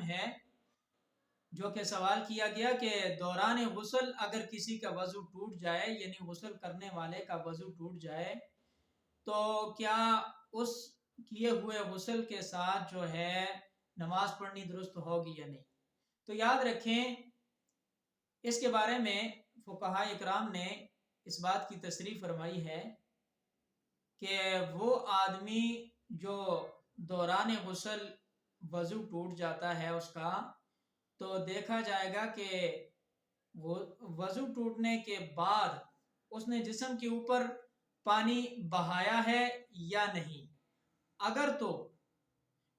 ہے جو کہ سوال کیا گیا کہ دوران غسل اگر کسی کا وضو ٹوٹ جائے، یعنی غسل کرنے والے کا وضو ٹوٹ جائے، تو کیا اس کیے ہوئے غسل کے ساتھ جو ہے نماز پڑھنی درست ہوگی یا نہیں؟ تو یاد رکھیں اس کے بارے میں فقہاء اکرام نے اس بات کی تصریح فرمائی ہے کہ وہ آدمی جو دوران غسل وضو ٹوٹ جاتا ہے اس کا، تو دیکھا جائے گا کہ وضو ٹوٹنے کے بعد اس نے جسم کے اوپر پانی بہایا ہے یا نہیں۔ اگر تو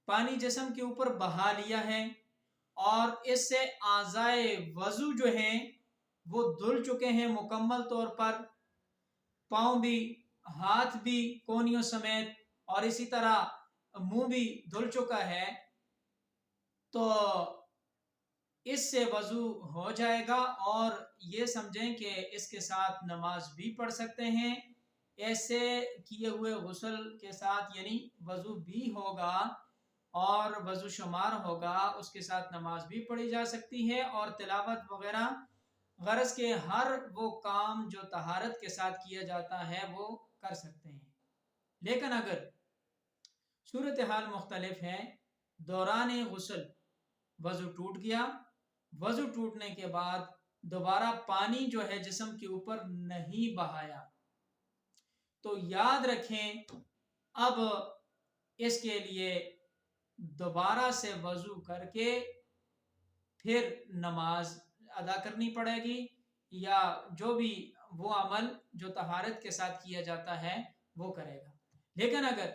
پانی جسم کے اوپر بہا لیا ہے اور اس سے اعضائے وضو جو ہیں وہ دھل چکے ہیں مکمل طور پر، پاؤں بھی، ہاتھ بھی کونیوں سمیت، اور اسی طرح منہ بھی دھل چکا ہے، تو اس سے وضو ہو جائے گا اور یہ سمجھیں کہ اس کے ساتھ نماز بھی پڑھ سکتے ہیں۔ ایسے کیے ہوئے غسل کے ساتھ یعنی وضو بھی ہوگا اور وضو شمار ہوگا، اس کے ساتھ نماز بھی پڑھی جا سکتی ہے اور تلاوت وغیرہ، غرض کے ہر وہ کام جو طہارت کے ساتھ کیا جاتا ہے وہ کر سکتے ہیں۔ لیکن اگر صورتحال مختلف ہے، دوران غسل وضو ٹوٹ گیا، وضو ٹوٹنے کے بعد دوبارہ پانی جو ہے جسم کے اوپر نہیں بہایا، تو یاد رکھیں اب اس کے لیے دوبارہ سے وضو کر کے پھر نماز ادا کرنی پڑے گی، یا جو بھی وہ عمل جو طہارت کے ساتھ کیا جاتا ہے وہ کرے گا۔ لیکن اگر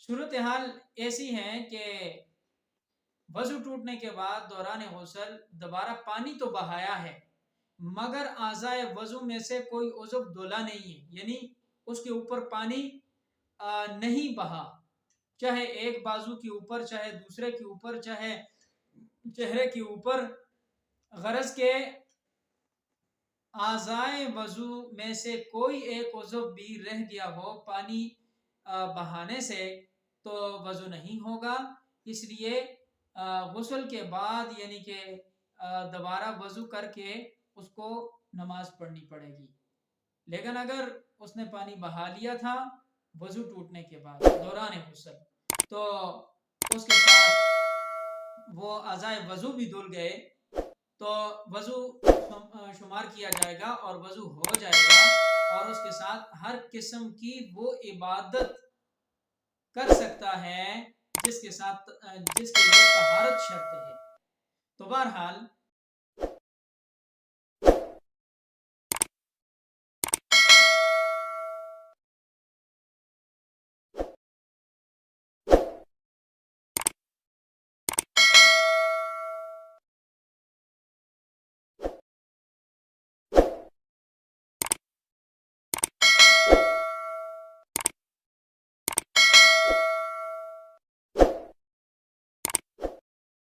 صورتحال ایسی ہے کہ وضو ٹوٹنے کے بعد دوران غسل دوبارہ پانی تو بہایا ہے مگر اعضائے وضو میں سے کوئی عضو دھلا نہیں ہے، یعنی اس کے اوپر پانی نہیں بہا، چاہے ایک بازو کے اوپر، چاہے دوسرے کے اوپر، چاہے چہرے کے اوپر، غرض کے اعضائے وضو میں سے کوئی ایک عضو بھی رہ گیا ہو پانی بہانے سے، تو وضو نہیں ہوگا۔ اس لیے غسل کے بعد یعنی کہ دوبارہ وضو کر کے اس کو نماز پڑھنی پڑے گی۔ لیکن اگر اس نے پانی بہا لیا تھا وضو ٹوٹنے کے بعد دوران غسل، تو اس کے ساتھ وہ اعضائے وضو بھی دھل گئے، تو وضو شمار کیا جائے گا اور وضو ہو جائے گا، اور اس کے ساتھ ہر قسم کی وہ عبادت کر سکتا ہے جس کے لیے طہارت شرط ہے۔ تو بہرحال